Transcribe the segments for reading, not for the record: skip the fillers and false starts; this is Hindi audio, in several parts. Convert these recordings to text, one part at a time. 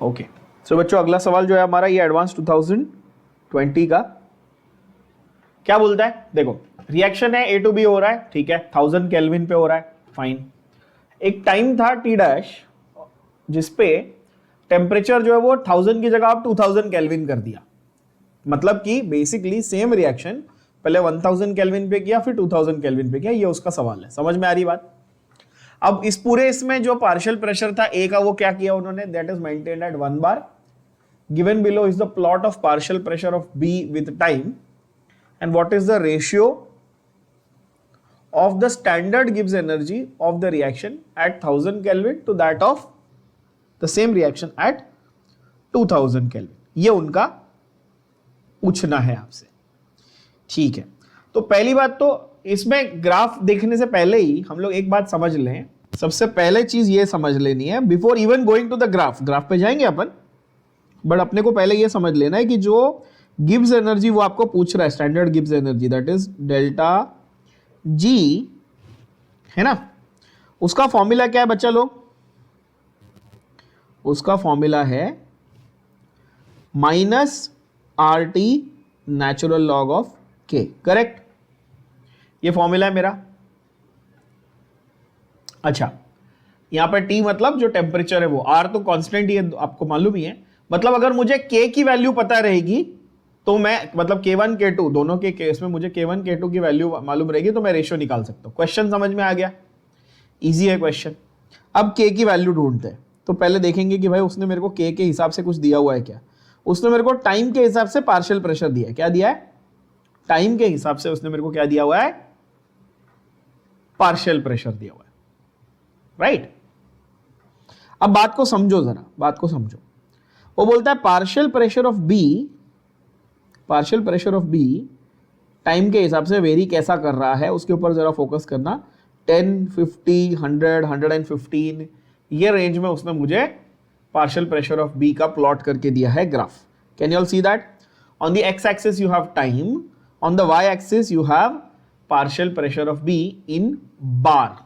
ओके, सो बच्चों अगला सवाल जो है हमारा ये एडवांस 2020 का क्या बोलता है? देखो रिएक्शन है A to B हो रहा है, ठीक है, 1000 केल्विन पे हो रहा है, फाइन। एक टाइम था T डैश जिसपे टेम्परेचर जो है वो 1000 की जगह आप 2000 केल्विन कर दिया। मतलब कि बेसिकली सेम रिएक्शन पहले 1000 केल्विन पे किया फिर 2000 केल्विन पे किया, ये उसका सवाल है। समझ में आ रही बात? अब इस पूरे इसमें जो पार्शियल प्रेशर था ए का वो क्या किया उन्होंने? That is maintained at 1 bar. Given below is the plot of partial pressure of be with time and what is the ratio of the standard Gibbs energy of the reaction at 1000 Kelvin to that of the same reaction at 2000 Kelvin। ये उनका पूछना है आपसे, ठीक है। तो पहली बात तो इसमें ग्राफ देखने से पहले ही हम लोग एक बात समझ लें। सबसे पहले चीज ये समझ लेनी है before even going to the graph पे जाएंगे अपन, बट अपने को पहले ये समझ लेना है कि जो गिब्स एनर्जी वो आपको पूछ रहा है, standard Gibbs energy that is delta G, है ना, उसका फॉर्मूला क्या है बच्चा लोग? उसका फॉर्मूला है -RT natural log of K, correct? ये फॉर्मूला है मेरा। अच्छा, यहां पर T मतलब जो टेम्परेचर है वो, R तो कांस्टेंट ही है आपको मालूम ही है। मतलब अगर मुझे K की वैल्यू पता रहेगी तो मैं मतलब K1 K2 दोनों के केस में मुझे K1 K2 की वैल्यू मालूम रहेगी तो मैं रेशियो निकाल सकता हूं। क्वेश्चन समझ में आ गया? इजी है क्वेश्चन। अब K की वैल्यू ढूंढते हैं, तो पहले देखेंगे कि भाई उसने मेरे को K के हिसाब से कुछ दिया हुआ है क्या। उसने मेरे को टाइम के हिसाब से पार्शियल प्रेशर दिया है। क्या दिया है? टाइम के हिसाब से उसने मेरे को क्या दिया हुआ है? पार्शियल प्रेशर दिया हुआ है, राइट? अब बात को समझो, जरा बात को समझो। वो बोलता है partial pressure of B time के हिसाब से वेरी कैसा कर रहा है, उसके ऊपर जरा फोकस करना। 10, 50, 100, 115 ये रेंज में उसने मुझे पार्शियल प्रेशर ऑफ बी का प्लॉट करके दिया है graph. Can you all see that? On the X axis you have time, on the Y axis you have partial pressure of B in bar.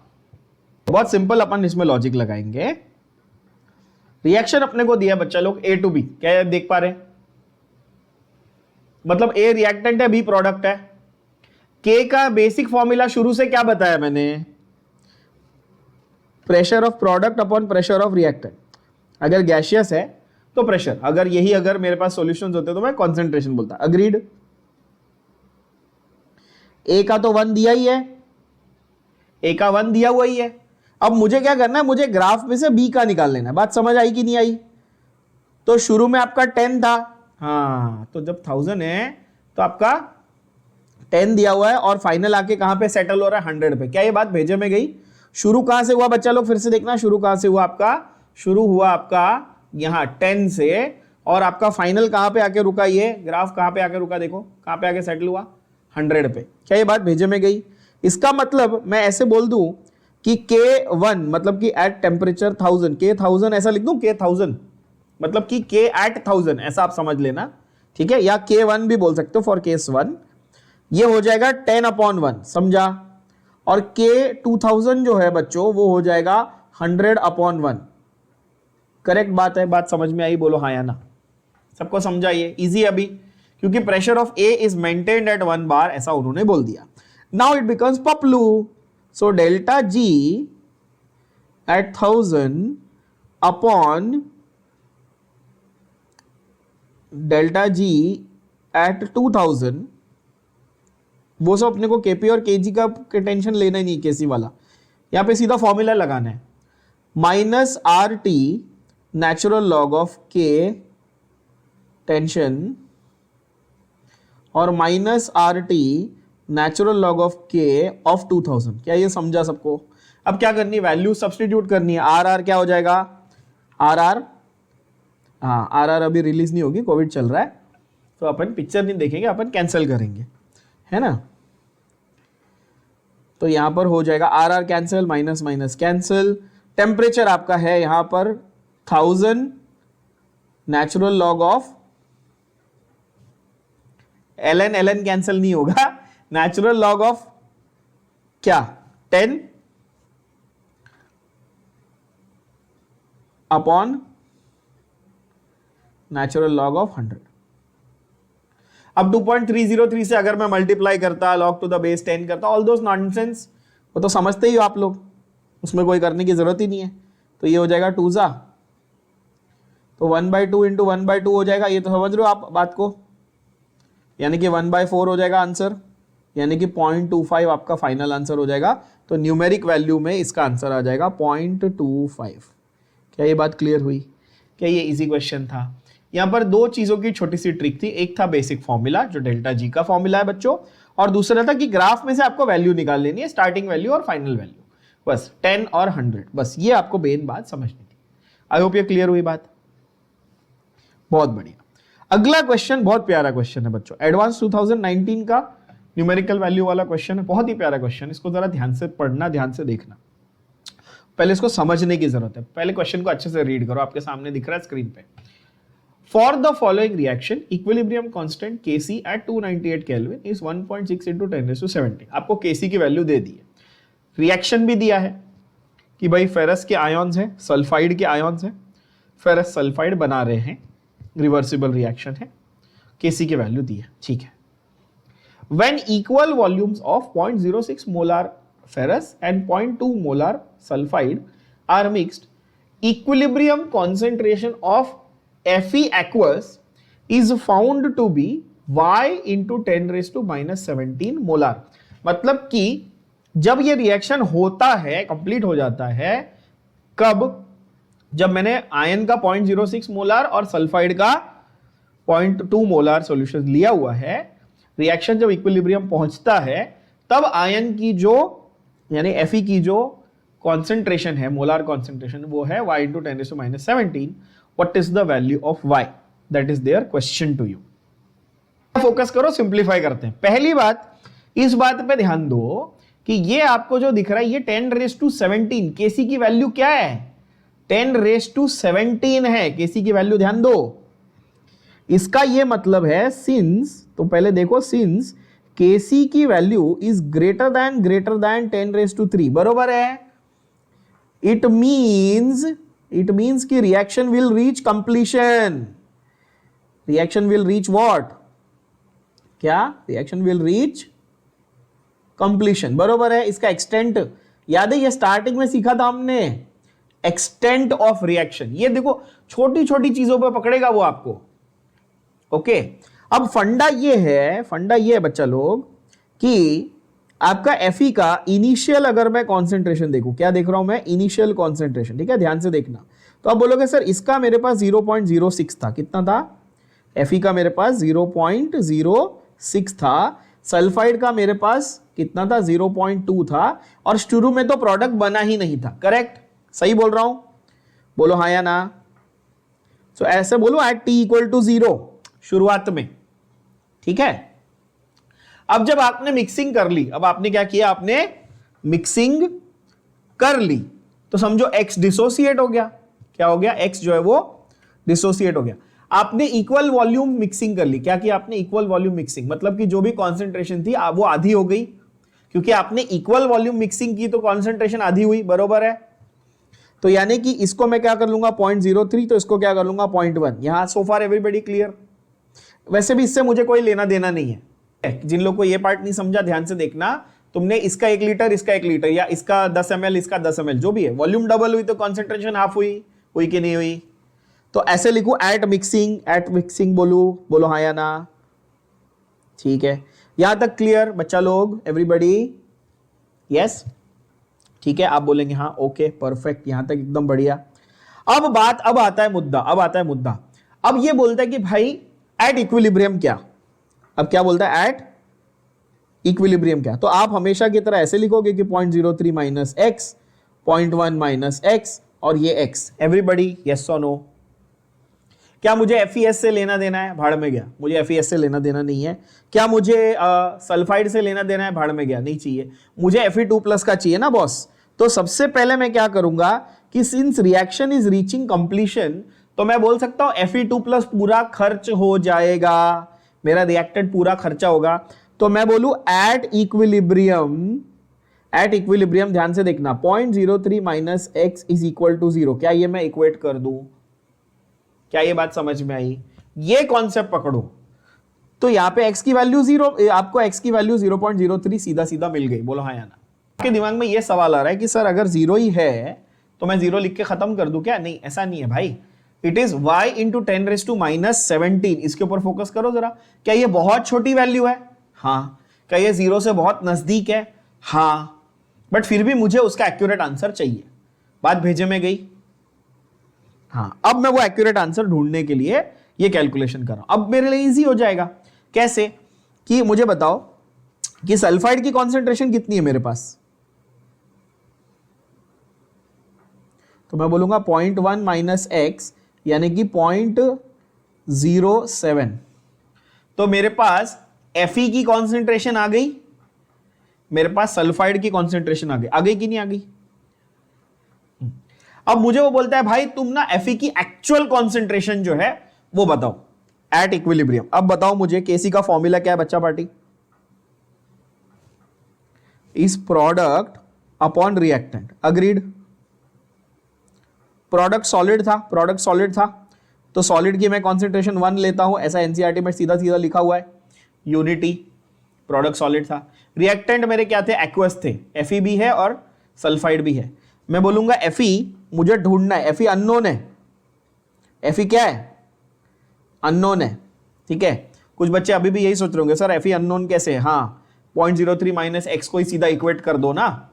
बहुत सिंपल, अपन इसमें लॉजिक लगाएंगे। रिएक्शन अपने को दिया बच्चा लोग A to B, क्या देख पा रहे हैं? मतलब A रिएक्टेंट है, B प्रोडक्ट है। K का बेसिक फॉर्मूला शुरू से क्या बताया मैंने? Pressure of product upon pressure of reactant. अगर गैसियस है तो प्रेशर, अगर मेरे पास सॉल्यूशंस होते तो मैं कॉन्सेंट्रेशन बोलता। अग्रीड? A का तो 1 दिया ही है, A का 1 दिया हुआ ही है। अब मुझे क्या करना है? मुझे ग्राफ में से B का निकाल लेना है। बात समझ आई कि नहीं आई? तो शुरू में आपका 10 था, हाँ, तो जब 1000 है तो आपका 10 दिया हुआ है और फाइनल आके कहां पे सेटल हो रहा है? 100 पे। क्या ये बात भेजे में गई? शुरू कहां से हुआ बच्चा लोग? फिर से देखना, शुरू कहां से हुआ आपका? शुरू हुआ आपका यहां 10 से, और आपका फाइनल कहां पे आके रुका? ये ग्राफ कहां पे आके रुका? देखो कहां पे आके सेटल हुआ? 100 पे। क्या ये बात भेजे में गई? इसका मतलब मैं ऐसे बोल दूं कि K1 मतलब कि एट टेम्परेचर 1000, K1000 ऐसा लिख दूं, K1000 मतलब कि K एट 1000 ऐसा आप समझ लेना, ठीक है? या K1 भी बोल सकते हो फॉर केस 1। ये हो जाएगा 10/1, समझा? और K2000 जो है बच्चों वो हो जाएगा 100/1। करेक्ट बात है? बात समझ में आई? बोलो हाँ या ना। सबको समझा? ये इजी अभी, क्योंकि pressure of A is maintained at 1 bar, ऐसा उन्होंने बोल दिया। नाउ इट बिकम्स पपलू। So delta G at 1000 upon delta G at 2000, वो सब अपने को Kp और Kg का टेंशन लेना ही नहीं, केसी वाला। यहां पे सीधा फॉर्मूला लगाना है, -RT natural log of K tension और -RT natural log of K of 2000। क्या ये समझा सबको? अब क्या करनी है? वैल्यू सब्सटीट्यूट करनी है। RR क्या हो जाएगा? RR, हाँ, RR अभी रिलीज नहीं होगी, कोविड चल रहा है, तो अपन पिक्चर नहीं देखेंगे, अपन कैंसिल करेंगे, है ना? तो यहां पर हो जाएगा RR cancel, minus minus cancel. Temperature आपका है यहां पर 1000 natural log of ln cancel नहीं होगा, नेचुरल लॉग ऑफ क्या? 10 अपॉन नेचुरल लॉग ऑफ 100। अब 2.303 से अगर मैं मल्टीप्लाई करता, log टू द बेस 10 करता, ऑल दोस नॉनसेंस, वो तो समझते ही हो आप लोग, उसमें कोई करने की जरूरत ही नहीं है। तो ये हो जाएगा 2 जा, तो 1/2 इंटू 1/2 हो जाएगा। ये तो समझ रहे हो आप बात को, यानी कि 1/4 हो जाएगा आंसर, यानी कि 0.25 आपका फाइनल आंसर हो जाएगा। तो न्यूमेरिक वैल्यू में इसका आंसर आ जाएगा 0.25। क्या ये बात क्लियर हुई? क्या ये इजी क्वेश्चन था? यहां पर दो चीजों की छोटी सी ट्रिक थी। एक था बेसिक फॉर्मूला जो डेल्टा जी का फॉर्मूला है बच्चों, और दूसरा था कि ग्राफ में से आपको वैल्यू निकाल लेनी है, स्टार्टिंग वैल्यू और फाइनल वैल्यू, बस 10 और 100, बस ये आपको मेन बात समझनी थी। आई होप ये क्लियर हुई बात। बहुत बढ़िया। अगला क्वेश्चन बहुत प्यारा क्वेश्चन है बच्चों, एडवांस 2019 का न्यूमेरिकल वैल्यू वाला क्वेश्चन है, बहुत ही प्यारा क्वेश्चन। इसको जरा ध्यान से पढ़ना, ध्यान से देखना, पहले इसको समझने की जरूरत है। पहले क्वेश्चन को अच्छे से रीड करो, आपके सामने दिख रहा है स्क्रीन पे। For the following reaction equilibrium constant Kc at 298 kelvin is 1.6 into 10⁻17। आपको Kc की वैल्यू दे दी है, रिएक्शन भी दिया है कि भाई फेरस के आयॉन्स हैं, सल्फाइड के आयॉन्स हैं, फेरस सल्फाइड बना रहे हैं, रिवर्सिबल रिएक्शन है, Kc की वैल्यू दी है, ठीक है। When equal volumes of 0.06 molar ferrous and 0.2 molar sulfide are mixed, equilibrium concentration of Fe aqueous is found to be Y into 10⁻⁻17 molar। मतलब कि जब ये रिएक्शन होता है, कंप्लीट हो जाता है, कब? जब मैंने आयन का 0.06 मोलार और सल्फाइड का 0.2 मोलार सॉल्यूशन लिया हुआ है, रिएक्शन जब इक्विलिब्रियम पहुंचता है, तब आयन की जो यानी Fe की जो कॉन्सेंट्रेशन है, मोलार कॉन्सेंट्रेशन, वो है Y into 10⁻⁻17। What is the value of Y? That is their question to you. Focus करो, सिंप्लीफाई करते हैं। पहली बात, इस बात पे ध्यान दो कि ये आपको जो दिख रहा है ये 10⁻17, Kc की वैल्यू क्या है? 10⁻17 है Kc की वैल्यू, ध्यान दो। इसका ये मतलब है सिंस, तो पहले देखो, सिंस Kc की वैल्यू इज ग्रेटर देन 10⁻3, बरोबर है। इट मीन्स कि reaction will reach completion. Reaction will reach what? क्या? रिएक्शन विल रीच कंप्लीशन, बरोबर है। इसका एक्सटेंट याद है, ये स्टार्टिंग में सीखा था हमने, एक्सटेंट ऑफ रिएक्शन। ये देखो छोटी छोटी चीजों पे पकड़ेगा वो आपको, ओके। अब फंडा ये है बच्चा लोग कि आपका Fe का इनिशियल, अगर मैं कॉन्सेंट्रेशन देखूं, क्या देख रहा हूं मैं? इनिशियल कॉन्सेंट्रेशन, ठीक है, ध्यान से देखना। तो आप बोलोगे सर इसका मेरे पास 0.06 था, कितना था? Fe का मेरे पास 0.06 था, सल्फाइड का मेरे पास कितना था? 0.2 था, और शुरू में तो प्रोडक्ट बना ही नहीं था, करेक्ट? सही बोल रहा हूं? बोलो हाँ या ना। सो ऐसे बोलो एट t = 0 शुरुआत में, ठीक है। अब जब आपने मिक्सिंग कर ली, अब आपने क्या किया? आपने मिक्सिंग कर ली, तो समझो x डिसोसिएट हो गया। क्या हो गया? x जो है वो डिसोसिएट हो गया। आपने इक्वल वॉल्यूम मिक्सिंग कर ली। क्या किया आपने? इक्वल वॉल्यूम मिक्सिंग, मतलब कि जो भी कॉन्सेंट्रेशन थी वो आधी हो गई, क्योंकि आपने इक्वल वॉल्यूम मिक्सिंग की तो कॉन्सेंट्रेशन आधी हुई, बरोबर है। तो यानी कि इसको मैं क्या कर लूंगा? 0.03, तो इसको क्या कर लूंगा? 0.1। यहां सो फार एवरीबडी क्लियर? वैसे भी इससे मुझे कोई लेना देना नहीं है। जिन लोग को ये पार्ट नहीं समझा, ध्यान से देखना। तुमने इसका 1 लीटर, इसका 1 लीटर, या इसका 10 ml, इसका 10 ml, जो भी है, वॉल्यूम डबल हुई तो कॉन्सेंट्रेशन हाफ हुई कि नहीं हुई? तो ऐसे लिखो एट मिक्सिंग बोलो हाँ या ना, ठीक है। यहां तक क्लियर बच्चा लोग? एवरीबडी यस, ठीक है। आप बोलेंगे हाँ, ओके, परफेक्ट, यहां तक एकदम बढ़िया। अब आता है मुद्दा। अब ये बोलता है कि भाई एट इक्विलिब्रियम क्या? अब क्या बोलता है? एट इक्विलिब्रियम क्या? तो आप हमेशा की तरह ऐसे लिखोगे कि 0.03 माइनस एक्स, 0.1 माइनस एक्स, और ये x। एवरीबडी यस और नो? क्या मुझे FeS से लेना देना है? भाड़ में गया, मुझे FeS से लेना देना नहीं है। क्या मुझे सल्फाइड से लेना देना है? भाड़ में गया, नहीं चाहिए। मुझे Fe2+ का चाहिए ना बॉस। तो सबसे पहले मैं क्या करूंगा कि since reaction is reaching completion, तो मैं बोल सकता हूं Fe2+ पूरा खर्च हो जाएगा, मेरा रिएक्टेड पूरा खर्चा होगा। तो मैं बोलूं एट इक्विलिब्रियम, ध्यान से देखना, 0.03 minus x is equal to 0। क्या ये मैं इक्वेट कर दूं? क्या ये बात समझ में आई? ये कॉन्सेप्ट पकड़ो तो यहां पे x की वैल्यू 0, आपको x की वैल्यू 0.03 सीधा सीधा मिल गई। बोलो हाँ या ना? आपके दिमाग में ये सवाल आ रहा है कि सर अगर 0 ही है तो मैं 0 लिख के खत्म कर दूं क्या? नहीं, ऐसा नहीं है भाई। It is y into 10⁻⁻17। इसके ऊपर फोकस करो जरा। क्या ये बहुत छोटी वैल्यू है? हाँ। क्या ये 0 से बहुत नजदीक है? हाँ। बट फिर भी मुझे उसका एक्यूरेट आंसर चाहिए। बात भेजे में गई? हाँ। अब मैं वो एक्यूरेट आंसर ढूंढने के लिए ये कैलकुलेशन कर रहा हूं। अब मेरे लिए इजी हो जाएगा। कैसे? कि मुझे बताओ कि सल्फाइड की कॉन्सेंट्रेशन कितनी है मेरे पास? तो मैं बोलूंगा 0.1 माइनस एक्स यानी कि 0.07। तो मेरे पास Fe की कॉन्सेंट्रेशन आ गई, मेरे पास सल्फाइड की कॉन्सेंट्रेशन आ गई कि नहीं आ गई? अब मुझे वो बोलता है भाई तुम ना Fe की एक्चुअल कॉन्सेंट्रेशन जो है वो बताओ एट इक्विलिब्रियम। अब बताओ मुझे केसी का फॉर्मूला क्या है बच्चा party? Is product upon reactant. Agreed? Product solid था तो सॉलिड की मैं कॉन्सेंट्रेशन 1 लेता हूं, ऐसा एनसीईआरटी में सीधा सीधा लिखा हुआ है। यूनिटी, प्रोडक्ट सॉलिड था। रिएक्टेंट मेरे क्या थे? एक्वस थे। Fe भी है और सल्फाइड भी है। मैं बोलूंगा Fe मुझे ढूंढना है। Fe अननोन है। Fe क्या है? अननोन है। ठीक है। कुछ बच्चे अभी भी यही सोच रहे होंगे सर Fe अननोन कैसे है? हाँ, 0.03 माइनस एक्स को ही सीधा इक्वेट कर दो ना,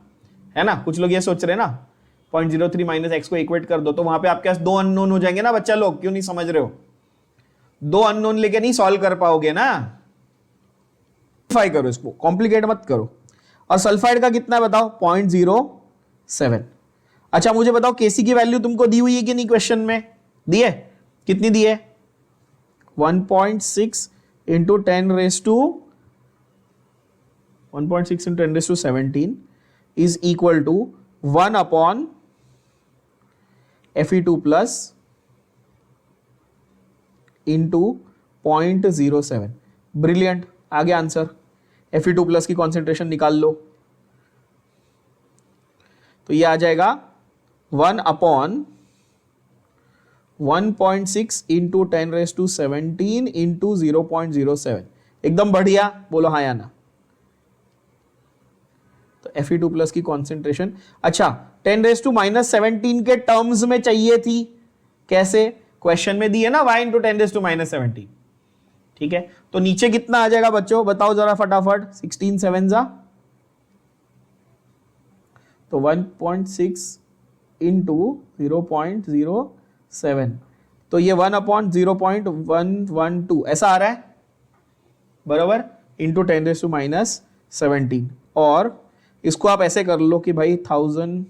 है ना? कुछ लोग ये सोच रहे हैं ना 0.03 माइनस एक्स को इक्वेट कर दो तो वहां पे आपके पास 2 अननोन हो जाएंगे ना बच्चा लोग। क्यों नहीं समझ रहे हो? 2 अननोन लेके नहीं सॉल्व कर पाओगे ना। करो इसको, कॉम्प्लिकेट मत करो। और सल्फाइड का कितना है बताओ? 0.07। अच्छा मुझे बताओ केसी की वैल्यू तुमको दी हुई है कि नहीं? क्वेश्चन में दी है। कितनी दी है? 1.6 into 10⁻17 is equal to 1 upon Fe2 plus into 0.07। Brilliant, आगे आंसर। Fe2 प्लस की कॉन्सेंट्रेशन निकाल लो तो ये आ जाएगा 1 अपॉन 1.6 इंटू 10⁻17 इंटू 0.07। एकदम बढ़िया। बोलो हाँ या ना? तो Fe2 प्लस की कॉन्सेंट्रेशन, अच्छा 10⁻⁻17 के टर्म्स में चाहिए थी। कैसे? क्वेश्चन में दी है ना y इंटू 10⁻⁻17। ठीक है। तो नीचे कितना आ जाएगा बच्चों? बताओ जरा फटाफट। 16 7 जा तो 1.6 इंटू 0.07 तो ये 1 अपॉन 0.112 ऐसा आ रहा है बराबर, इंटू 10⁻⁻17। और इसको आप ऐसे कर लो कि भाई 1000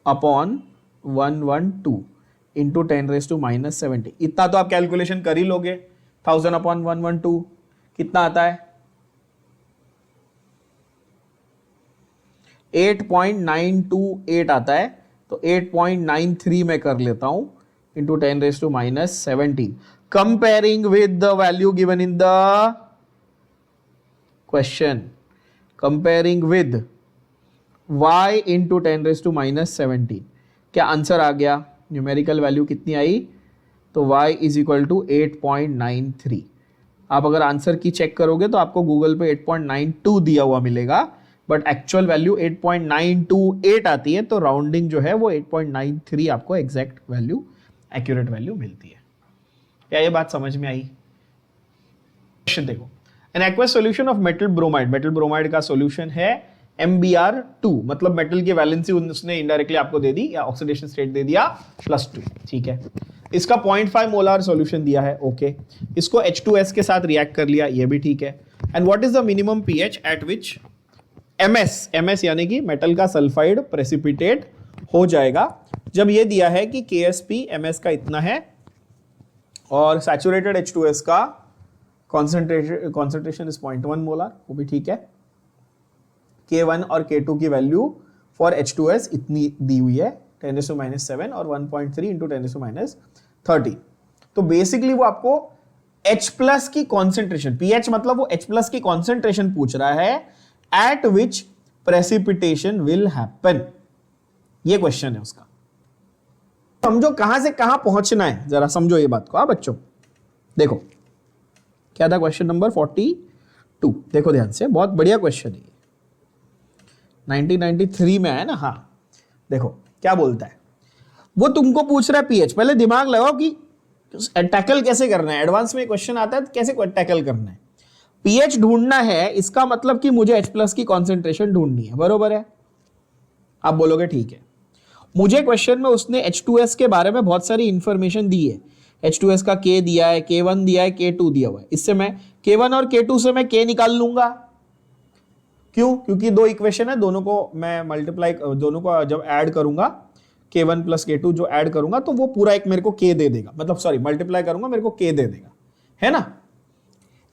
अपॉन 112 इंटू 10⁻⁻17। इतना तो आप कैलकुलेशन कर ही लोगे। 1000 अपॉन 112 कितना आता है? 8.928 आता है। तो 8.93 में कर लेता हूं into 10⁻⁻17 comparing with the value given in the question. Comparing with y into 10⁻⁻17। क्या आंसर आ गया? न्यूमेरिकल वैल्यू कितनी आई? तो y इज इक्वल टू 8.93। आप अगर आंसर की चेक करोगे तो आपको गूगल पे 8.92 दिया हुआ मिलेगा, बट एक्चुअल वैल्यू 8.928 आती है। तो राउंडिंग जो है वो 8.93 आपको एग्जैक्ट वैल्यू, एक्यूरेट वैल्यू मिलती है। क्या ये बात समझ में आई? क्वेश्चन देखो, an aqueous solution of metal bromide. Metal bromide का सॉल्यूशन है MbR2, मतलब मेटल की वैलेंसी उसने इनडायरेक्टली आपको दे दी, या ऑक्सीडेशन स्टेट दे दिया +2। ठीक है। इसका 0.5 मोलार सॉल्यूशन दिया है। ओके। इसको H2S के साथ रिएक्ट कर लिया, ये भी ठीक है। And what is the minimum pH eight which MS यानी कि मेटल का सल्फाइड प्रेसिपिटेट हो जाएगा। जब ये दिया है कि KSP MS का इतना है और सैचुरेटेड H2S का कॉन्सेंट्रेशन इज 0.1 मोलार, वो भी ठीक है। K1 और K2 की वैल्यू फॉर H2S इतनी दी हुई है 10⁻⁻7 और 1.3 इंटू 10⁻30। तो बेसिकली वो आपको H प्लस की कॉन्सेंट्रेशन, pH मतलब वो H प्लस की कॉन्सेंट्रेशन पूछ रहा है eight which precipitation will happen. ये क्वेश्चन है उसका। समझो कहां से कहां पहुंचना है, जरा समझो ये बात को। हाँ बच्चों देखो क्या था क्वेश्चन नंबर 42, देखो ध्यान से, बहुत बढ़िया क्वेश्चन है, 1993 में आया ना। हाँ देखो क्या बोलता है, वो तुमको पूछ रहा है पीएच। पहले दिमाग लगाओ कि टैकल कैसे करना है, एडवांस में क्वेश्चन आता है तो कैसे टैकल करना है। पीएच ढूंढना है, इसका मतलब कि मुझे H+ की कॉन्सेंट्रेशन ढूंढनी है, बरोबर है। आप बोलोगे ठीक है, मुझे क्वेश्चन में उसने H2S के बारे में बहुत सारी इंफॉर्मेशन दी है। H2S का K दिया है, K1 दिया है, K2 दिया हुआ है। इससे मैं K1 और K2 से मैं K निकाल लूंगा। क्यों? क्योंकि दो इक्वेशन है, दोनों को मैं मल्टीप्लाई, दोनों को जब ऐड करूंगा K1 + K2 जो ऐड करूंगा तो वो पूरा एक मेरे को K दे देगा, मतलब सॉरी मल्टीप्लाई करूंगा मेरे को K दे देगा, है ना।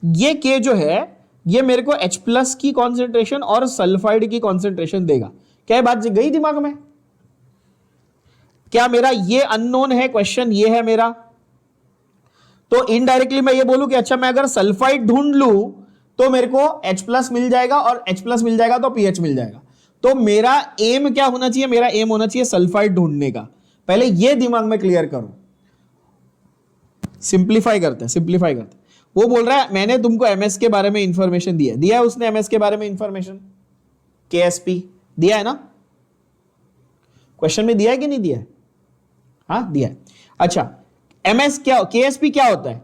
ये K जो है ये मेरे को H+ की कॉन्सेंट्रेशन और सल्फाइड की कॉन्सेंट्रेशन देगा। क्या बात गई दिमाग में? क्या मेरा ये अननोन है क्वेश्चन, ये है मेरा, तो इनडायरेक्टली मैं ये बोलूं कि अच्छा मैं अगर सल्फाइड ढूंढ लूं तो मेरे को H+ मिल जाएगा, और H+ मिल जाएगा तो pH मिल जाएगा। तो मेरा एम क्या होना चाहिए? मेरा एम होना चाहिए सल्फाइड ढूंढने का। पहले ये दिमाग में क्लियर करो। सिंप्लीफाई करते हैं। वो बोल रहा है मैंने तुमको MS के बारे में इंफॉर्मेशन दिया है उसने MS के बारे में इंफॉर्मेशन, KSP दिया है ना, क्वेश्चन में दिया है कि नहीं दिया है? हाँ दिया है। अच्छा MS क्या, KSP क्या होता है?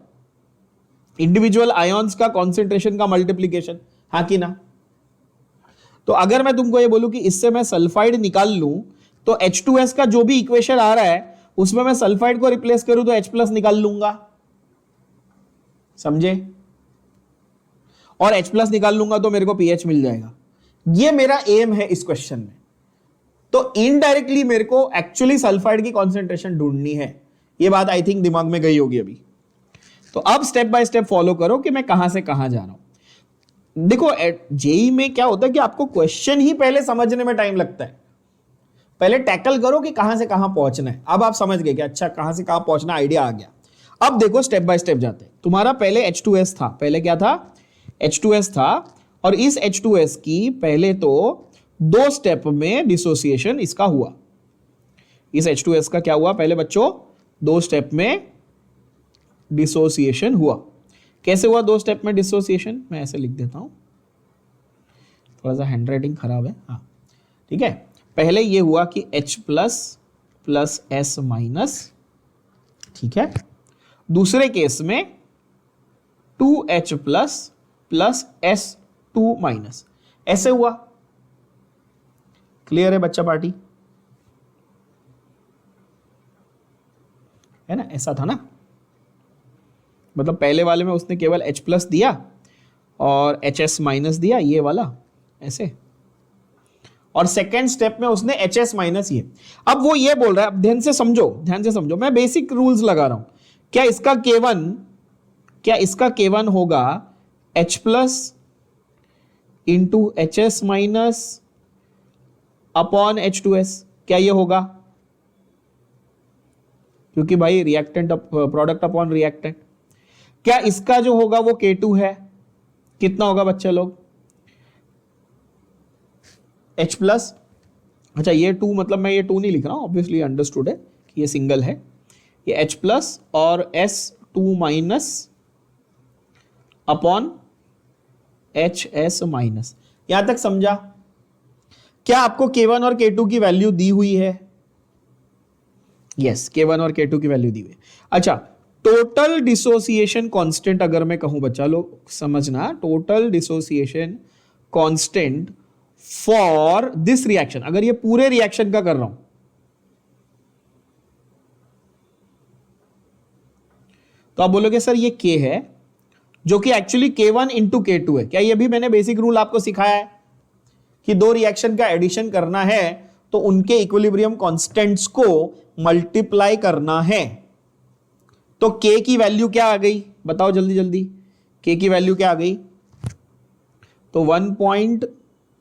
इंडिविजुअल आयंस का कॉन्सेंट्रेशन का मल्टीप्लीकेशन, हाँ कि ना। तो अगर मैं तुमको ये बोलूं कि इससे मैं सल्फाइड निकाल लूं तो H2S का जो भी इक्वेशन आ रहा है उसमें मैं सल्फाइड को रिप्लेस करूं तो H+ निकाल लूंगा, समझे? और H+ निकाल लूंगा तो मेरे को pH मिल जाएगा। ये मेरा एम है इस क्वेश्चन में। तो इनडायरेक्टली मेरे को एक्चुअली सल्फाइड की कॉन्सेंट्रेशन ढूंढनी है। ये बात आई थिंक दिमाग में गई होगी अभी। तो अब स्टेप बाय स्टेप फॉलो करो कि मैं कहां से कहां जा रहा हूं। देखो जेई में क्या होता है कि आपको क्वेश्चन ही पहले समझने में टाइम लगता है। पहले टैकल करो कि कहां से कहां पहुंचना है। अब आप समझ गए कि अच्छा कहां से कहां पहुंचना, आइडिया आ गया। अब देखो स्टेप बाय स्टेप जाते हैं। तुम्हारा पहले H2S था, पहले क्या था? H2S था, और इस H2S की पहले तो 2 स्टेप में डिसोसिएशन इसका हुआ। इस H2S का क्या हुआ पहले बच्चों? 2 स्टेप में डिसोसिएशन हुआ। कैसे हुआ 2 स्टेप में डिसोसिएशन? मैं ऐसे लिख देता हूं, थोड़ा सा हैंडराइटिंग खराब है। हाँ ठीक है, पहले ये हुआ कि H+ + S-, ठीक है। दूसरे केस में 2H+ + S2-, ऐसे हुआ। क्लियर है बच्चा पार्टी? है ना, ऐसा था ना। मतलब पहले वाले में उसने केवल H+ दिया और HS- दिया, ये वाला ऐसे, और सेकेंड स्टेप में उसने HS- ये। अब वो ये बोल रहा है, अब ध्यान से समझो, मैं बेसिक रूल्स लगा रहा हूं। क्या इसका K1 होगा H+ × HS- अपॉन H2S? क्या ये होगा? क्योंकि भाई रिएक्टेंट, प्रोडक्ट अपॉन रिएक्टेंट। क्या इसका जो होगा वो K2 है? कितना होगा बच्चे लोग? H+, अच्छा ये 2, मतलब मैं ये 2 नहीं लिख रहा हूं, ऑब्वियसली अंडरस्टूड है कि ये सिंगल है। ये H+ और S2- अपॉन HS-। यहां तक समझा? क्या आपको K1 और K2 की वैल्यू दी हुई है? यस, K1 और K2 की वैल्यू दी हुई है। अच्छा, टोटल डिसोसिएशन कांस्टेंट अगर मैं कहूं बच्चा लोग समझना, total dissociation constant for this reaction, अगर ये पूरे रिएक्शन का कर रहा हूं तो आप बोलोगे सर ये K है, जो कि एक्चुअली K1 × K2 है। क्या ये भी मैंने बेसिक रूल आपको सिखाया है कि 2 रिएक्शन का एडिशन करना है तो उनके इक्विलिब्रियम कांस्टेंट्स को मल्टीप्लाई करना है। तो K की वैल्यू क्या आ गई बताओ जल्दी जल्दी? K की वैल्यू क्या आ गई? तो 1.1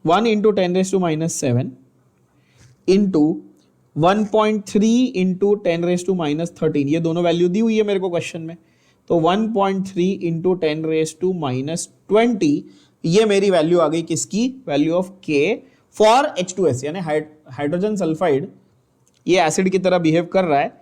× 10⁻⁻7 इंटू 1.3 × 10⁻13, ये दोनों वैल्यू दी हुई है मेरे को क्वेश्चन में। तो 1.3 × 10⁻20 ये मेरी वैल्यू आ गई, किसकी? Value of K for H2S, यानी हाइड्रोजन सल्फाइड ये एसिड की तरह बिहेव कर रहा है,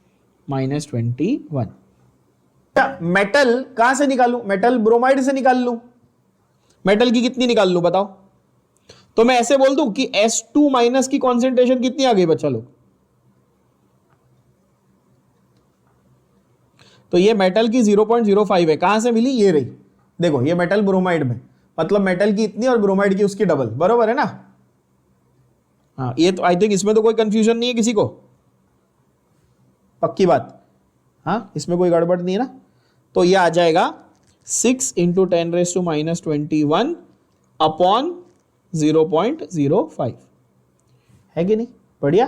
-21। मेटल कहां से निकालूं? मेटल ब्रोमाइड से निकाल लूं। मेटल की कितनी निकाल लूं बताओ? तो मैं ऐसे बोल दूं कि S2 माइनस की कॉन्सेंट्रेशन कितनी आ गई बच्चा लोग? तो ये मेटल की 0.05 है। कहां से मिली? ये रही, देखो ये मेटल ब्रोमाइड में, मतलब मेटल की इतनी और ब्रोमाइड की उसकी डबल, बरोबर है ना? हाँ, ये तो आई थिंक इसमें तो कोई कंफ्यूजन नहीं है किसी को, पक्की बात। हाँ, इसमें कोई गड़बड़ नहीं है ना? तो ये आ जाएगा 6 × 10⁻21 अपॉन 0.05, है कि नहीं? बढ़िया।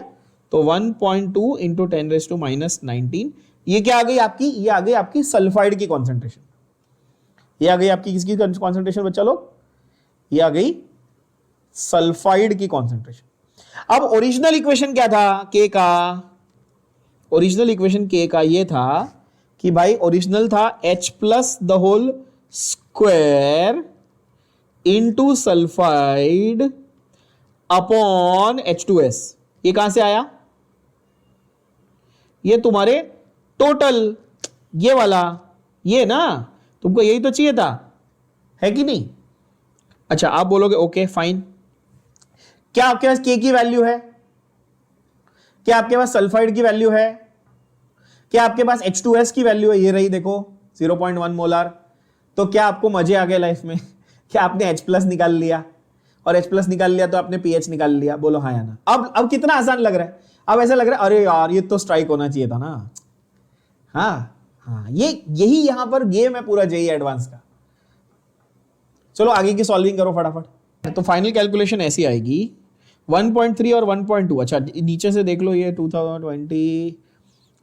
तो 1.2 × 10⁻19, ये क्या आ गई आपकी? ये आ गई आपकी सल्फाइड की कॉन्सेंट्रेशन। ये आ गई आपकी किसकी कॉन्सेंट्रेशन बच्चा लोग? ये आ गई सल्फाइड की कॉन्सेंट्रेशन। अब ओरिजिनल इक्वेशन क्या था के का? ओरिजिनल इक्वेशन के का ये था कि भाई ओरिजिनल था H plus the whole square into sulphide upon H2S। ये कहां से आया? ये तुम्हारे टोटल, ये वाला, ये ना, तुमको यही तो चाहिए था, है कि नहीं? अच्छा, आप बोलोगे ओके फाइन, क्या आपके पास के की वैल्यू है? क्या आपके पास सल्फाइड की वैल्यू है? क्या आपके पास H2S की वैल्यू है? ये रही देखो 0.1 मोलार। तो क्या आपको मजे आ गए लाइफ में? क्या आपने H प्लस निकाल लिया, और H प्लस निकाल लिया तो आपने पीएच निकाल लिया? बोलो हाँ या ना। अब कितना आसान लग रहा है? अब ऐसा लग रहा है अरे यार ये तो स्ट्राइक होना चाहिए था ना। हाँ, यही यहां पर गेम है पूरा जेईई एडवांस का। चलो आगे की सॉल्विंग करो फटाफट। तो फाइनल कैलकुलेशन ऐसी आएगी 1.3 और 1.2। अच्छा नीचे से देख लो, ये 2020,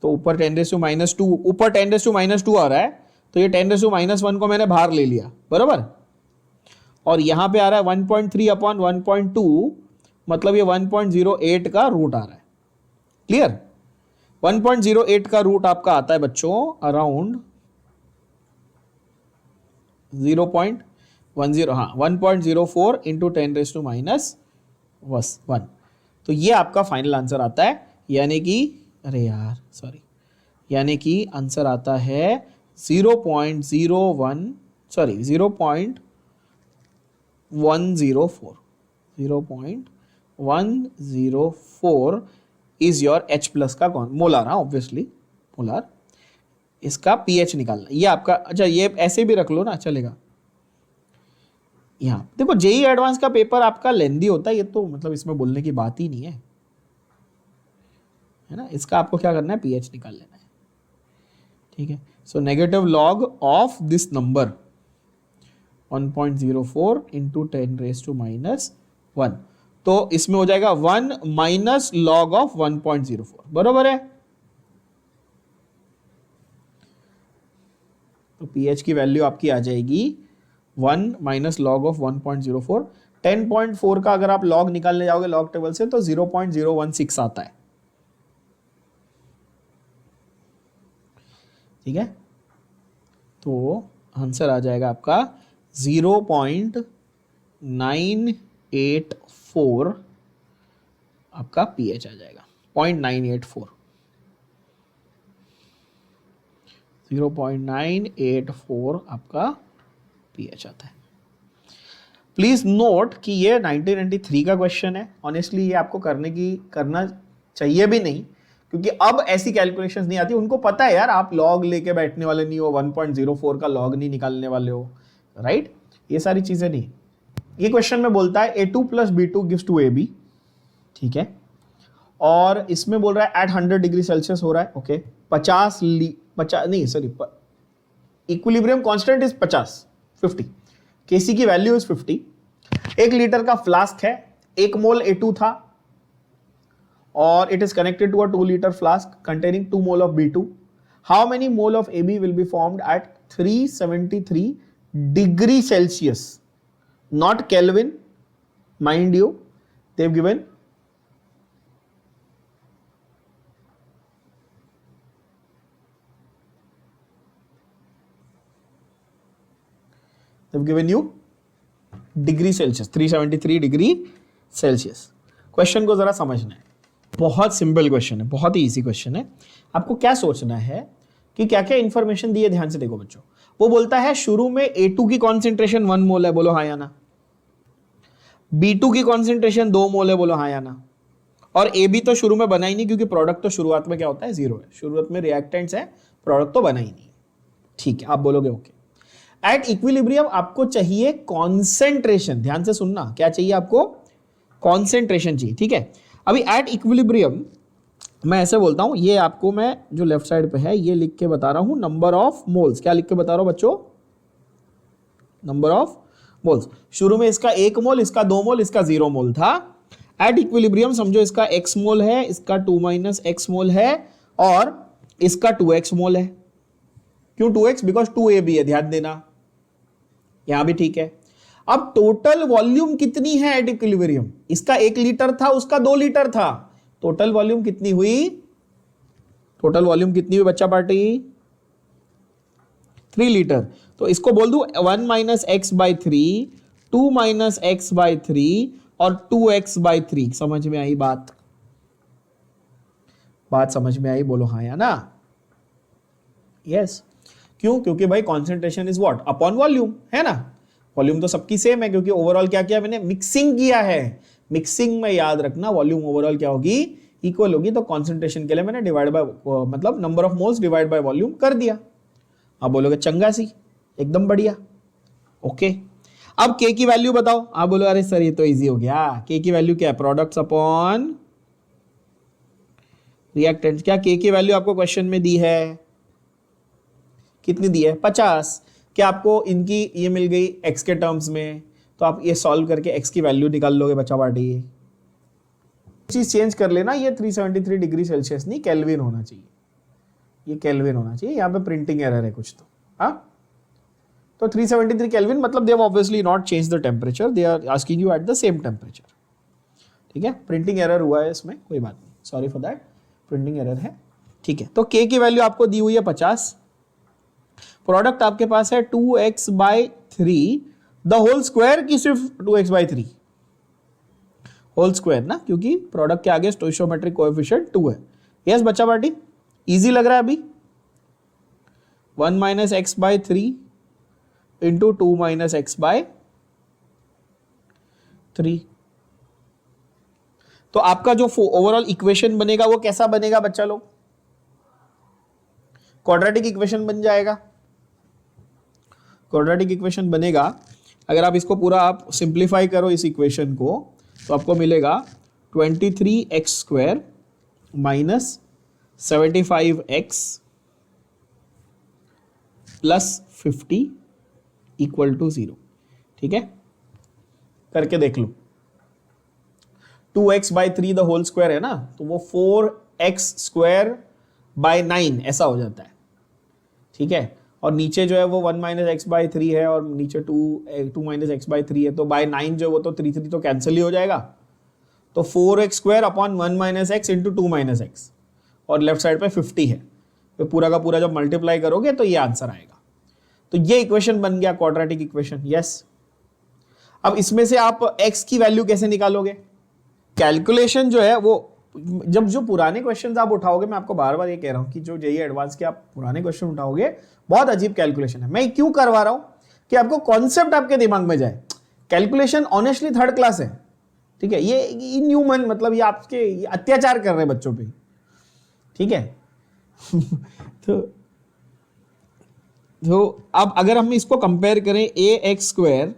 तो ऊपर 10⁻², ऊपर 10⁻² आ रहा है, तो ये 10⁻1 को मैंने बाहर ले लिया, बराबर। और यहां पे आ रहा है 1.3 अपॉन 1.2, मतलब ये 1.08 का रूट आ रहा है। क्लियर? 1.08 का रूट आपका आता है बच्चों अराउंड 0.10, हाँ 1.04 × 10⁻1। तो ये आपका फाइनल आंसर आता है, यानी कि अरे यार सॉरी, यानी कि आंसर आता है 0.01, sorry 0.104 is your H plus का कौन मोलार, हाँ ऑब्वियसली मोलार। इसका पीएच निकालना ये आपका। अच्छा ये ऐसे भी रख लो ना, चलेगा। यहाँ देखो जेईई एडवांस का पेपर आपका लेंदी होता है, ये तो मतलब इसमें बोलने की बात ही नहीं है ना। इसका आपको क्या करना है? पीएच निकाल लेना है, ठीक है। So negative log of this number 1.04 × 10⁻⁻1, तो इसमें हो जाएगा 1 माइनस लॉग ऑफ 1.04, बरोबर है। तो पीएच की वैल्यू आपकी आ जाएगी 1 माइनस लॉग ऑफ 1.04। 10.4 का अगर आप लॉग निकालने जाओगे लॉग टेबल से तो 0.016 आता है, ठीक है। तो आंसर आ जाएगा आपका 0.984, आपका पीएच आ जाएगा 0.984, 0.984 आपका पीएच आता है। प्लीज नोट कि ये 1993 का क्वेश्चन है। ऑनेस्टली ये आपको करना चाहिए भी नहीं, क्योंकि अब ऐसी कैलकुलेशंस नहीं आती। उनको पता है यार आप लॉग लेके बैठने वाले नहीं हो, 1.04 का लॉग नहीं निकालने वाले हो, राइट? ये सारी चीजें नहीं। ये क्वेश्चन में बोलता है A2 plus B2 gives to AB, ठीक है, और इसमें बोल रहा है एट 100 डिग्री सेल्सियस हो रहा है, ओके। 50 नहीं sorry, equilibrium constant is 50 Kc की वैल्यू इज 50। 1 लीटर का फ्लास्क है, 1 मोल A2 था, और it is connected to a 2 liter flask containing 2 mole of B2. How many mole of AB will be formed at 373 degree Celsius? Not Kelvin, mind you. They've given you degree Celsius, 373 degree Celsius. Question को जरा समझना है, बहुत सिंपल क्वेश्चन है, बहुत ही इजी क्वेश्चन है। आपको क्या सोचना है कि क्या क्या इंफॉर्मेशन दी है, ध्यान से देखो बच्चों। वो बोलता है शुरू में A2 की कॉन्सेंट्रेशन 1 मोल है, बोलो हाँ या ना। B2 की कॉन्सेंट्रेशन 2 मोल है, बोलो हाँ या ना। और AB तो शुरू में बना ही नहीं, क्योंकि प्रोडक्ट तो शुरुआत में क्या होता है, 0 है। शुरुआत में रिएक्टेंट्स है, प्रोडक्ट तो बना ही नहीं। ठीक है, आप बोलोगे ओके। एट इक्विलिब्रियम आपको चाहिए कॉन्सेंट्रेशन, ध्यान से सुनना, क्या चाहिए आपको, कॉन्सेंट्रेशन चाहिए, ठीक है। अभी एट इक्विलिब्रियम मैं ऐसे बोलता हूं, ये आपको मैं जो लेफ्ट साइड पे है ये लिख के बता रहा हूं, नंबर ऑफ मोल्स। क्या लिख के बता रहा हूं बच्चों, नंबर ऑफ मोल्स। शुरू में इसका 1 मोल, इसका 2 मोल, इसका 0 मोल था। एट इक्विलिब्रियम समझो इसका x मोल है, इसका 2 माइनस x मोल है, और इसका 2x मोल है। क्यों 2x? बिकॉज 2AB है, ध्यान देना, यहां भी ठीक है। अब टोटल वॉल्यूम कितनी है एट इक्विलिब्रियम? इसका 1 लीटर था, उसका 2 लीटर था। टोटल वॉल्यूम कितनी हुई? टोटल वॉल्यूम कितनी हुई बच्चा पार्टी? 3 लीटर। तो इसको बोल दूं 1 minus x by 3, 2 minus x by 3 और 2x बाई 3। समझ में आई बात? बात समझ में आई? बोलो हाँ या ना। यस। क्यों? क्योंकि भाई concentration is what upon volume, है ना। वॉल्यूम तो सबकी सेम है, क्योंकि ओवरऑल क्या किया मैंने, मिक्सिंग किया है। मिक्सिंग में याद रखना वॉल्यूम ओवरऑल क्या होगी, इक्वल होगी। तो कॉन्सेंट्रेशन के लिए मैंने डिवाइड बाय मतलब number of moles divide by volume कर दिया। आप बोलोगे चंगा सी, एकदम बढ़िया, ओके। अब के की वैल्यू बताओ। आप बोलो अरे सर ये तो इजी हो गया, के की वैल्यू क्या है, प्रोडक्ट्स अपॉन रिएक्टेंट्स। क्या के की वैल्यू आपको क्वेश्चन में दी है? कितनी दी है? 50। क्या आपको इनकी ये मिल गई x के टर्म्स में? तो आप ये सॉल्व करके x की वैल्यू निकाल लोगे बच्चा पार्टी। चीज चेंज कर लेना, ये 373 डिग्री सेल्सियस नहीं, केल्विन होना चाहिए। ये केल्विन होना चाहिए, यहाँ पे प्रिंटिंग एरर है कुछ तो। हाँ, तो 373 केल्विन मतलब they have obviously not change the temperature, they are asking you at the same temperature. ठीक है, प्रिंटिंग एरर हुआ है इसमें, कोई बात नहीं, sorry for that, printing error है। ठीक है, तो k की वैल्यू आपको दी हुई है 50। प्रोडक्ट आपके पास है 2x by 3 the whole square की सिर्फ 2x बाई 3 होल स्क्वायर ना, क्योंकि प्रोडक्ट के आगे स्टोइशियोमेट्रिक कोएफिशिएंट 2 है। यस बच्चा पार्टी, इजी लग रहा है अभी। 1 minus x by 3 into 2 minus x by 3। तो आपका जो ओवरऑल इक्वेशन बनेगा वो कैसा बनेगा बच्चा लोग? क्वाड्रेटिक इक्वेशन बन जाएगा। क्वाड्रेटिक इक्वेशन बनेगा, अगर आप इसको पूरा आप सिंप्लीफाई करो इस इक्वेशन को, तो आपको मिलेगा 23x square minus 75x plus 50 equal to 0। ठीक है, करके देख लो। 2x by 3 the whole square है ना, तो वो 4x स्क्वायर बाय 9 ऐसा हो जाता है। ठीक है, और नीचे जो है वो 1 माइनस एक्स बाई 3 है, और नीचे 2 माइनस एक्स बाई 3 है, तो बाय 9 जो है वो तो 3 तो कैंसिल ही हो जाएगा। तो 4x square upon 1 minus x into 2 minus x, और लेफ्ट साइड पे 50 है, तो पूरा का पूरा जब मल्टीप्लाई करोगे तो ये आंसर आएगा। तो ये इक्वेशन बन गया क्वाड्रेटिक इक्वेशन। यस, अब इसमें से आप x की वैल्यू कैसे निकालोगे? कैलकुलेशन जो है वो जब जो पुराने क्वेश्चंस आप उठाओगे, मैं आपको बार बार ये कह रहा हूं कि जो जेईई एडवांस के आप पुराने क्वेश्चन उठाओगे, बहुत अजीब कैलकुलेशन है। मैं क्यों करवा रहा हूं कि आपको कॉन्सेप्ट आपके दिमाग में जाए। कैलकुलेशन ऑनेस्टली थर्ड क्लास है, ठीक है, ये इनह्यूमन, मतलब ये आपके ये अत्याचार कर रहे हैं बच्चों पे, ठीक है। तो अब अगर हम इसको कंपेयर करें A X square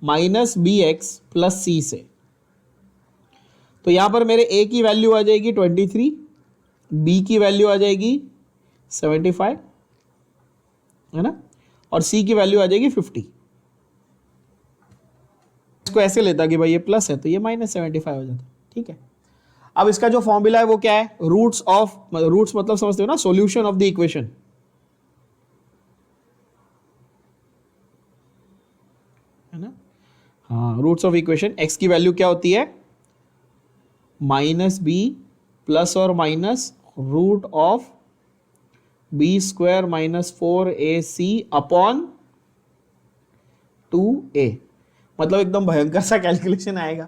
minus B X plus C से, तो यहां पर मेरे ए की वैल्यू आ जाएगी 23, बी की वैल्यू आ जाएगी 75, है ना, और सी की वैल्यू आ जाएगी 50। इसको ऐसे लेता कि भाई ये प्लस है तो ये -75 हो जाता, ठीक है। अब इसका जो फॉर्मूला है वो क्या है, रूट्स मतलब समझते हो ना, सॉल्यूशन ऑफ द इक्वेशन, है ना। हाँ, रूट्स ऑफ इक्वेशन, एक्स की वैल्यू क्या होती है, -b प्लस और minus root of b square -4ac upon 2a, मतलब एकदम भयंकर सा कैलकुलेशन आएगा,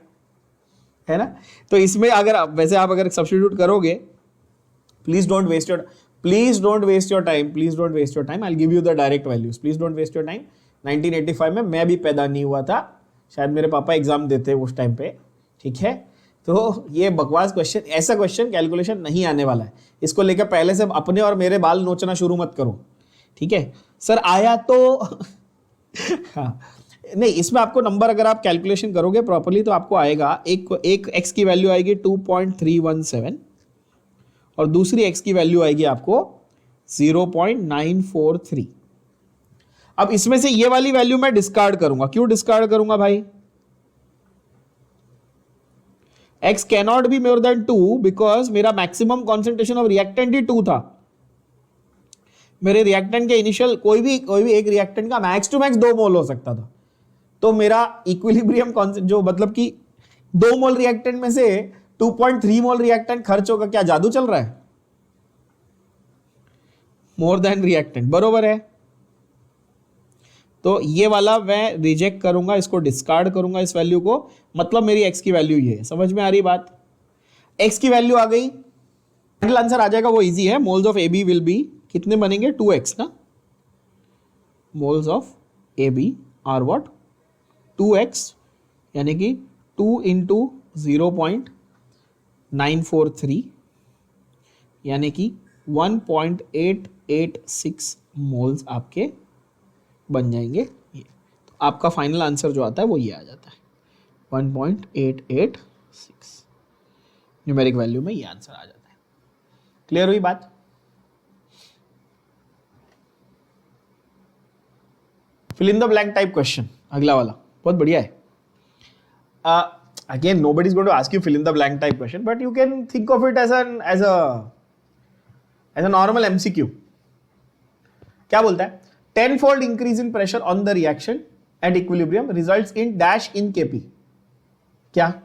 है ना। तो इसमें अगर आप वैसे आप अगर सब्स्टिट्यूट करोगे, please don't waste your time, I will give you the direct values, please don't waste your time. 1985 में मैं भी पैदा नहीं हुआ था, शायद मेरे पापा एग्जाम देते उस टाइम पे, ठीक है। तो ये बकवास क्वेश्चन, ऐसा क्वेश्चन कैलकुलेशन नहीं आने वाला है, इसको लेकर पहले से अपने और मेरे बाल नोचना शुरू मत करो, ठीक है। सर आया तो हाँ, नहीं, इसमें आपको नंबर अगर आप कैलकुलेशन करोगे प्रॉपर्ली तो आपको आएगा, एक एक्स की वैल्यू आएगी 2.317 और दूसरी एक्स की वैल्यू आएगी आपको 0.943। अब इसमें से ये वाली वैल्यू मैं डिस्कार्ड करूंगा, क्यों डिस्कार्ड करूंगा भाई, x cannot be more than 2 because मेरा मैक्सिमम कॉन्सेंट्रेशन ऑफ रिएक्टेंट ही 2 था। मेरे रिएक्टेंट के इनिशियल कोई भी एक रिएक्टेंट का मैक्स टू मैक्स 2 मोल हो सकता था, तो मेरा इक्विलिब्रियम जो मतलब कि 2 मोल रिएक्टेंट में से 2.3 मोल रिएक्टेंट खर्च होगा, क्या जादू चल रहा है, मोर देन रिएक्टेंट, बरोबर है। तो ये वाला मैं रिजेक्ट करूंगा, इसको डिस्कार्ड करूंगा इस वैल्यू को, मतलब मेरी x की वैल्यू ये है, समझ में आ रही बात। x की वैल्यू आ गई, फाइनल आंसर आ जाएगा, वो इजी है, moles of AB will be कितने बनेंगे 2x ना, moles of AB are what 2x, यानी कि 2 इंटू 0.943 यानी कि 1.886 मोल्स आपके बन जाएंगे ये। तो आपका फाइनल आंसर जो आता है वो ये आ जाता है 1.886, न्यूमेरिक वैल्यू में ये आंसर आ जाता है। क्लियर हुई बात। Fill in the blank type question, अगला वाला बहुत बढ़िया है। Again nobody is going to ask you fill in the blank type question, but you can think of it as a normal MCQ। क्या बोलता है, 10-fold increase in pressure on the reaction at equilibrium results in dash in Kp। क्या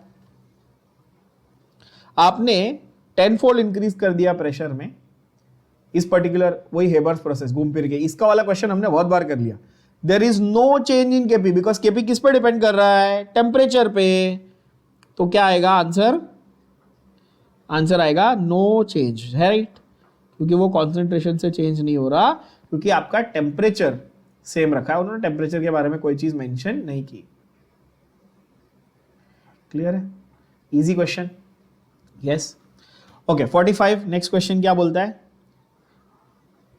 आपने 10-fold increase कर दिया प्रेशर में, इस पर्टिकुलर वही हेबर्स प्रोसेस घूम फिर के, इसका वाला क्वेश्चन हमने बहुत बार कर लिया। There is no change in Kp because Kp किस पे डिपेंड कर रहा है, टेम्परेचर पे। तो क्या आएगा आंसर आएगा नो चेंज, है राइट, क्योंकि वो कॉन्सेंट्रेशन से चेंज नहीं हो रहा, क्योंकि आपका टेम्परेचर सेम रखा है, उन्होंने टेम्परेचर के बारे में कोई चीज मेंशन नहीं की। क्लियर है, easy question, yes. Okay 45 next question क्या बोलता है,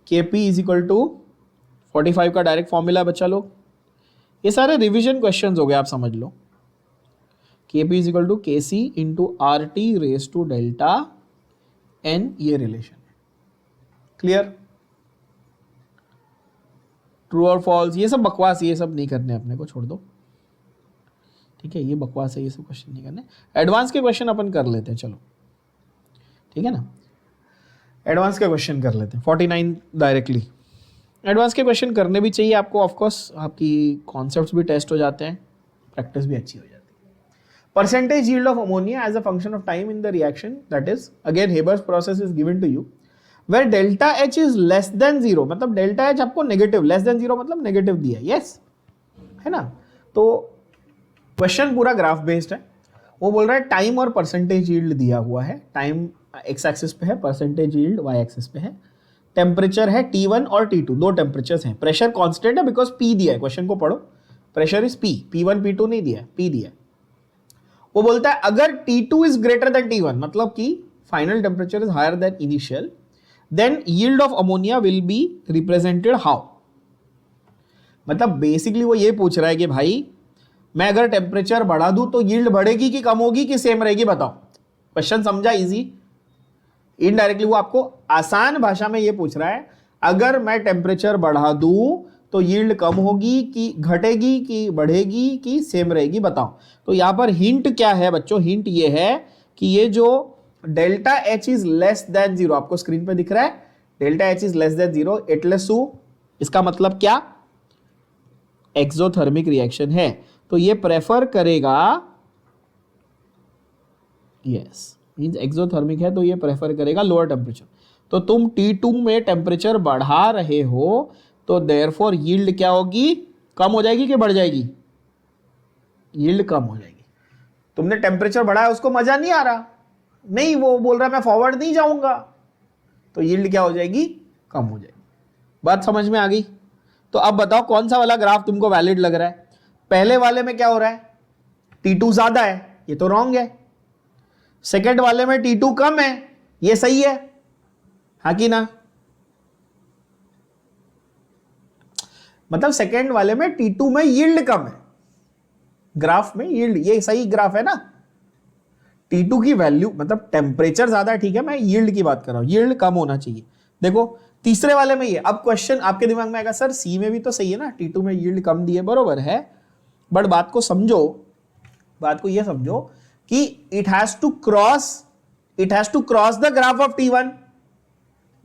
Kp इज इक्वल टू 45 का डायरेक्ट फॉर्मूला बच्चा लोग, ये सारे रिवीजन क्वेश्चंस हो गए, आप समझ लो। Kp is equal to Kc into RT raise to delta N, ये रिलेशन है। क्लियर, ट्रू और फॉल्स, ये सब बकवास, ये सब नहीं करने, अपने को छोड़ दो, ठीक है, ये बकवास है, ये सब क्वेश्चन नहीं करने। एडवांस के क्वेश्चन अपन कर लेते हैं, चलो ठीक है ना, एडवांस के क्वेश्चन कर लेते हैं। 49 डायरेक्टली एडवांस के क्वेश्चन करने भी चाहिए आपको, ऑफकोर्स आपकी कॉन्सेप्ट्स भी टेस्ट हो जाते हैं, प्रैक्टिस भी अच्छी हो जाती है। Percentage yield of ammonia as a function of time in the reaction, that is again Haber's process is given to you, where delta H is less than 0, मतलब डेल्टा एच आपको नेगेटिव, लेस देन 0 मतलब नेगेटिव दिया है, यस, है ना। तो क्वेश्चन पूरा ग्राफ बेस्ड है, वो बोल रहा है टाइम और परसेंटेज यील्ड दिया हुआ है, टाइम एक्स एक्सिस पे है, परसेंटेज यील्ड वाई एक्सिस पे है, टेम्परेचर है T1 और T2, दो टेम्परेचर्स हैं, प्रेशर कांस्टेंट है बिकॉज P दिया है, क्वेश्चन को पढ़ो, pressure is P, P1 P2 नहीं दिया है, P दिया है, वो बोलता है अगर T2 is greater than T1, मतलब कि final temperature is higher than initial, then yield of ammonia will be represented how. मतलब बेसिकली वो ये पूछ रहा है कि भाई मैं अगर टेम्परेचर बढ़ा दूं तो यील्ड बढ़ेगी कि कम होगी कि सेम रहेगी, बताओ। क्वेश्चन समझा? इजी। इनडायरेक्टली वो आपको आसान भाषा में ये पूछ रहा है अगर मैं टेम्परेचर बढ़ा दूं तो यील्ड कम होगी कि घटेगी कि बढ़ेगी कि सेम रहेगी, बताओ। तो यहां पर हिंट क्या है बच्चों? हिंट ये है कि ये जो delta H is less than zero, आपको स्क्रीन पे दिख रहा है delta H is less than zero, at least, इसका मतलब क्या? एक्सोथर्मिक रिएक्शन है। तो ये प्रेफर करेगा, यस मींस एक्सोथर्मिक है तो ये प्रेफर करेगा लोअर टेम्परेचर। तो तुम T2 में टेम्परेचर बढ़ा रहे हो तो देयरफॉर यील्ड क्या होगी? कम हो जाएगी कि बढ़ जाएगी? यील्ड कम हो जाएगी। तुमने टेम्परेचर बढ़ाया, उसको मजा नहीं आ रहा, नहीं, वो बोल रहा है मैं फॉरवर्ड नहीं जाऊंगा, तो यील्ड क्या हो जाएगी? कम हो जाएगी। बात समझ में आ गई? तो अब बताओ कौन सा वाला ग्राफ तुमको वैलिड लग रहा है? पहले वाले में क्या हो रहा है? T2 ज्यादा है, ये तो रॉन्ग है। सेकेंड वाले में T2 कम है, ये सही है, हाँ कि ना? मतलब सेकेंड वाले में T2 में यील्ड कम है, ग्राफ में यील्ड, ये सही ग्राफ है ना? T2 की वैल्यू मतलब टेम्परेचर ज्यादा है, ठीक है, मैं यील्ड की बात कर रहा हूं, यील्ड कम होना चाहिए। देखो तीसरे वाले में ये, अब क्वेश्चन आपके दिमाग में आएगा सर सी में भी तो सही है ना, T2 में यील्ड कम दी है, बरोबर है, बट बात को समझो, बात को ये समझो कि it has to cross the graph of T1,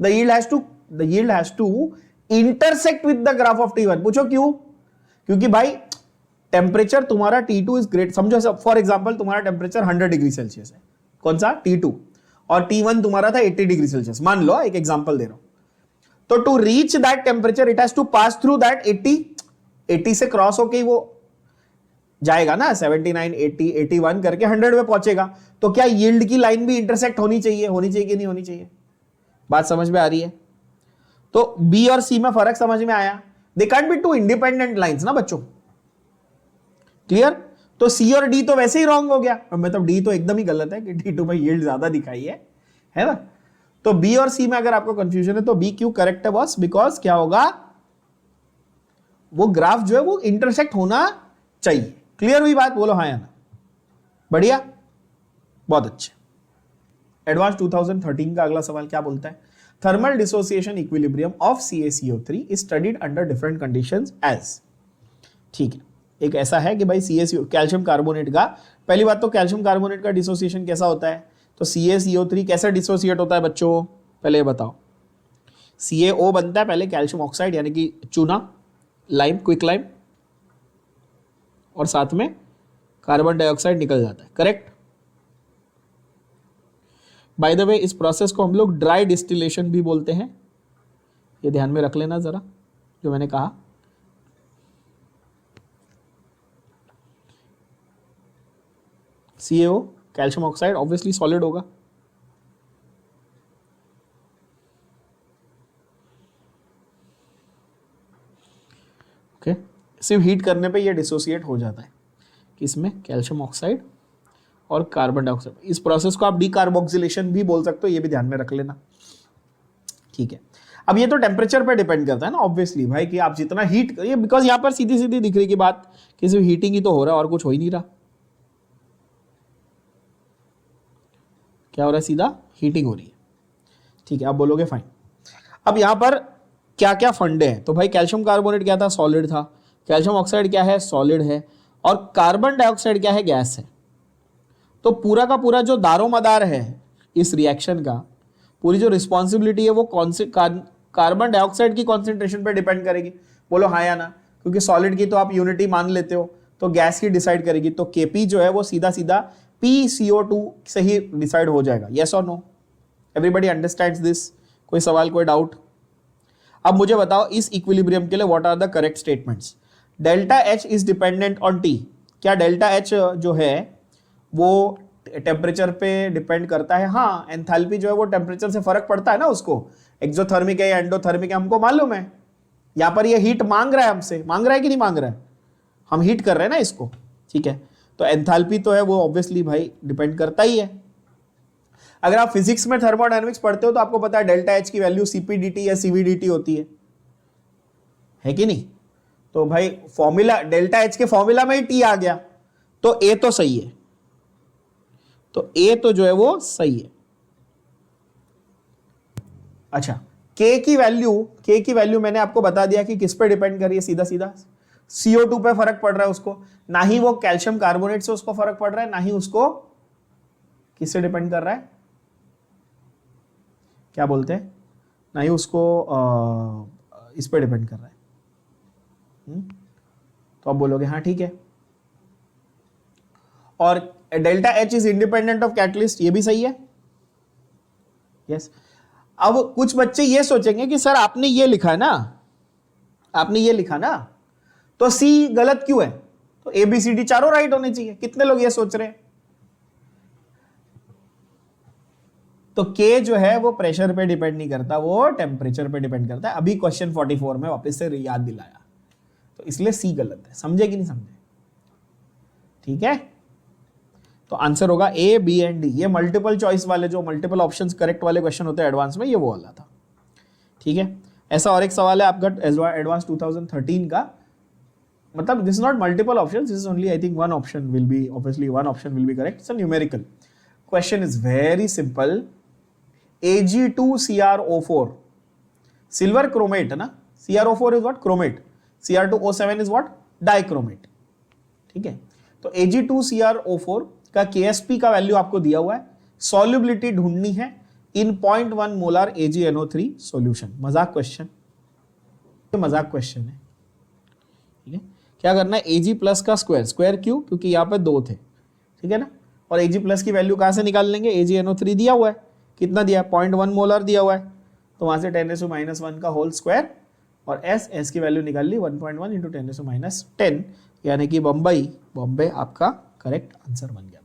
the yield has to intersect with the graph of T1। पूछो क्यों? क्योंकि भाई टेम्परेचर तुम्हारा T2 इज ग्रेट, समझो फॉर एग्जांपल तुम्हारा टेम्परेचर 100 डिग्री सेल्सियस है, कौन सा? T2, और T1 तुम्हारा था 80 डिग्री सेल्सियस, मान लो, एक एग्जांपल दे रहा हूं। तो to reach that temperature it has to pass through that 80 से क्रॉस होके वो जाएगा ना, 79, 80, 81 करके 100 पे पहुंचेगा। तो क्या यील्ड की लाइन भी इंटरसेक्ट होनी चाहिए कि नहीं होनी चाहिए? बात समझ में आ रही है? तो बी और सी में फर्क समझ में आया? They can't be two independent lines ना बच्चों, क्लियर? तो सी और डी तो वैसे ही रॉन्ग हो गया, मतलब डी तो एकदम ही गलत है कि T2 में यील्ड ज्यादा दिखाई है ना? तो बी और सी में अगर आपको कंफ्यूजन है तो बी क्यों करेक्ट है बॉस? बिकॉज क्या होगा, वो ग्राफ जो है वो इंटरसेक्ट होना चाहिए। क्लियर हुई बात? बोलो हाँ या ना? बढ़िया, बहुत अच्छे। एडवांस 2013 का अगला सवाल क्या बोलता है? Thermal dissociation equilibrium of CaCO3 is studied under different conditions as. ठीक है, एक ऐसा है कि भाई CaCO कैल्शियम कार्बोनेट का, पहली बात तो कैल्शियम कार्बोनेट का डिसोसिएशन कैसा होता है? तो CaCO3 कैसे डिसोसिएट होता है बच्चों? पहले बताओ। CaO बनता है पहले कैल्शियम ऑक्साइड यानी कि चूना, लाइम, क्विक लाइम, और साथ में कार्बन डाइऑक्साइड निकल जाता है, करेक्ट? बाय द वे इस प्रोसेस को हम लोग ड्राई डिस्टिलेशन भी बोलते हैं, ये ध्यान में रख लेना जरा जो मैंने कहा। CaO calcium oxide obviously solid होगा, ओके। सिर्फ हीट करने पे ये डिसोसिएट हो जाता है, किसमें? कैल्शियम ऑक्साइड और कार्बन डाइऑक्साइड। इस प्रोसेस को आप डीकार्बोक्सिलेशन भी बोल सकते हो, ये भी ध्यान में रख लेना, ठीक है। अब ये तो टेम्परेचर पे डिपेंड करता है ना ऑब्वियसली भाई, कि आप जितना हीट करिए, बिकॉज यहां पर सीधी सीधी दिख रही की बात कि सिर्फ हीटिंग ही तो हो रहा है और कुछ हो ही नहीं रहा। क्या हो रहा है? सीधा हीटिंग हो रही है, ठीक है। आप बोलोगे फाइन। अब यहां पर क्या क्या फंडे हैं? तो भाई कैल्शियम कार्बोनेट क्या था? सॉलिड था। कैल्शियम ऑक्साइड क्या है? सॉलिड है। और कार्बन डाइऑक्साइड क्या है? गैस है। तो पूरा का पूरा जो दारोमदार है इस रिएक्शन का, पूरी जो रिस्पॉन्सिबिलिटी है वो कार्बन डाइऑक्साइड की कॉन्सेंट्रेशन पर डिपेंड करेगी। बोलो हाँ या ना? क्योंकि सॉलिड की तो आप यूनिटी मान लेते हो, तो गैस की डिसाइड करेगी, तो Kp जो है वो सीधा सीधा PCO2 से ही डिसाइड हो जाएगा। यस और नो? Everybody understands this? कोई सवाल, कोई डाउट? अब मुझे बताओ इस इक्विलिब्रियम के लिए what are the correct statements? Delta H is dependent on T। क्या डेल्टा H जो है वो टेम्परेचर पे डिपेंड करता है? हाँ, एंथैल्पी जो है वो टेम्परेचर से फर्क पड़ता है ना उसको, एक्सोथर्मिक है या एंडोथर्मिक है हमको मालूम है। यहां पर ये हीट मांग रहा है हमसे, मांग रहा है कि नहीं मांग रहा है? हम हीट कर रहे हैं ना इसको, ठीक है। तो एंथैल्पी तो है वो ऑब्वियसली भाई डिपेंड करता ही है। अगर आप फिजिक्स में थर्मोडायनेमिक्स पढ़ते हो तो आपको पता है डेल्टा एच की वैल्यू सीपीडीटी या सीवीडीटी होती है कि नहीं? तो भाई फॉर्मूला डेल्टा एच के फॉर्मूला में ही टी आ गया, तो ए तो सही है, तो ए तो जो है वो सही है। अच्छा, के की वैल्यू मैंने आपको बता दिया कि किस पे डिपेंड कर रही है, सीधा सीधा CO2 पे फर्क पड़ रहा है उसको, ना ही वो कैल्शियम कार्बोनेट से उसको फर्क पड़ रहा है, ना ही उसको किससे डिपेंड कर रहा है, क्या बोलते हैं, ना ही उसको इस पे डिपेंड कर रहा है। तो आप बोलोगे हाँ ठीक है। और delta H is independent of catalyst, ये भी सही है, यस। अब कुछ बच्चे ये सोचेंगे कि सर आपने ये लिखा है ना, तो सी गलत क्यों है? तो ABCD चारों राइट होने चाहिए। कितने लोग ये सोच रहे हैं? तो K जो है वो प्रेशर पे डिपेंड नहीं करता, वो टेम्परेचर पे डिपेंड करता है। अभी क्वेश्चन 44 में वापस से याद दिलाया, तो इसलिए सी गलत है। समझे कि नहीं समझे? ठीक है, तो आंसर होगा A, B एंड D। ये मल्टीपल चॉइस वाले, जो मल्टीपल ऑप्शंस करेक्ट वाले क्वेश्चन होते हैं एडवांस में, ये वो वाला था। ठीक है, ऐसा और एक सवाल है आपका एडवांस 2013 का, मतलब this is not multiple options, this is only I think one option will be, obviously one option will be correct. It's a numerical question, is very simple. Ag2CrO4 silver chromate है ना, CrO4 is what? Chromate. Cr2O7 is what? Dichromate. ठीक है, तो Ag2CrO4 का KSP का वैल्यू आपको दिया हुआ है, सॉल्युबिलिटी ढूंढनी है इन 0.1 मोलर AgNO3 सॉल्यूशन। मजाक क्वेश्चन, मजाक क्वेश्चन है। ठीक है, क्या करना है, Ag प्लस का स्क्वायर क्यों? क्योंकि यहाँ पे 2 थे, ठीक है ना। और Ag प्लस की वैल्यू कहाँ से निकाल लेंगे? AgNO3 दिया हुआ है, कितना दिया है? 0.1 मोलर दिया हुआ है, तो वहां से 10⁻⁻1 का होल स्क्वायर, और S की वैल्यू निकाल ली 1.1 × 10⁻10, यानी कि बम्बई आपका करेक्ट आंसर बन गया।